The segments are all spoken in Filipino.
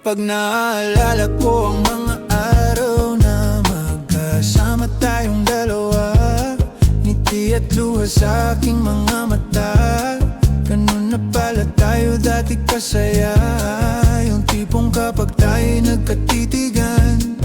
Kapag naalala ko ang mga araw na magkasama tayong dalawa, ngiti at luha sa aking mga mata. Ganun na pala tayo dati kasaya. Yung tipong kapag tayo'y nagkatitigan,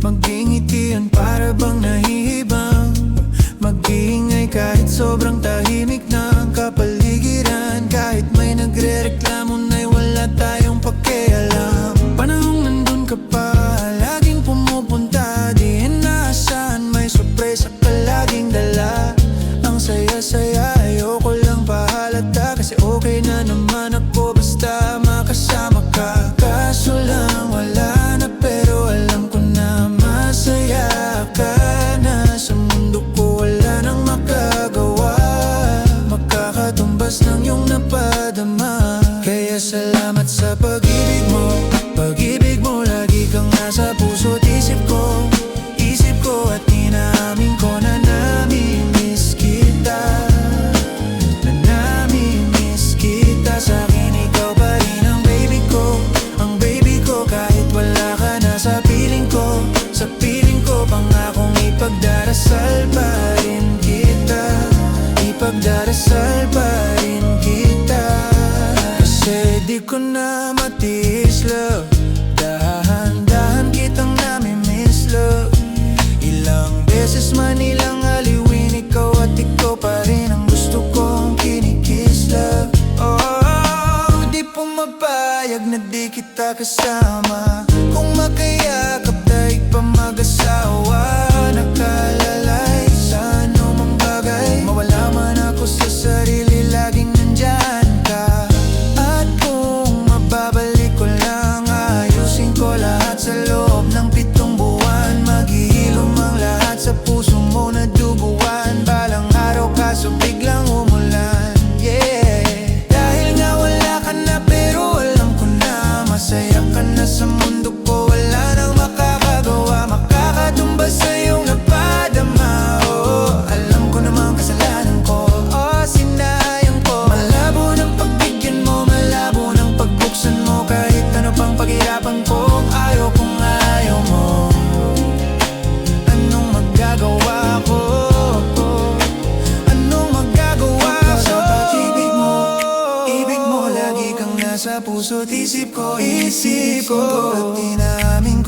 magingitian para bang nahihibang. Mag-iingay kahit sobrang tahimik na ang kapaligiran. Kahit may nagre-reklamo na'y wala tayong pakialam. Panahong nandun ka pa, laging pumupunta, di inaasahan, may sorpresa ka laging dala. Ang saya-saya, ayoko lang pahalata, kasi okay na naman ako basta makasama ka. Kaso lang wala na, pero alam ko na masaya ka na. Sa mundo ko wala nang makagawa, makakatumbas ng iyong napadama. Kaya salamat sa pag-ibig mo. Pag-ibig mo, lagi kang nasa puso't isip ko. Isip ko at inaamin ko na nami-miss kita. Na nami-miss kita. Sa akin ikaw pa rin ang baby ko. Ang baby ko kahit wala ka na sa piling ko. Sa piling ko pangakong ipagdarasal pa rin kita. Ipagdarasal pa rin kita. Kasi di ko na matiis, love. Dahan-dahan kitang nami-miss, love. Ilang beses man ilang aliwin, ikaw at ikaw pa rin ang gusto kong kinikiss, love. Oh, di pumapayag na di kita kasama. Kung makayakap daig pa mag-asawa. Nakalalay sa anumang bagay, mawala man ako sa sarili, laging nandyan ka. At kung mababalik ko lang, ayusin ko lahat sa loob ng 7 buwan. Maghihilom ang lahat sa puso mo na duguan. Balang araw kaso biglang umulan, yeah. Dahil nga wala ka na, pero alam ko na masaya ka na sa mundo ko. Wala nang makakagawa, makakatumbas sa iyong napadama. Oh, alam ko namang kasalanan ko, oh, sinayang ko. Malabo ng pagbigyan mo, malabo ng pagbuksan mo. Kahit ano pang paghirapan ko, ayaw kong ayaw mo. Anong magagawa ko? Anong magagawa ko? Sa pag-ibig mo, ibig mo, lagi kang nasa puso't isip ko. Isip ko at inaaming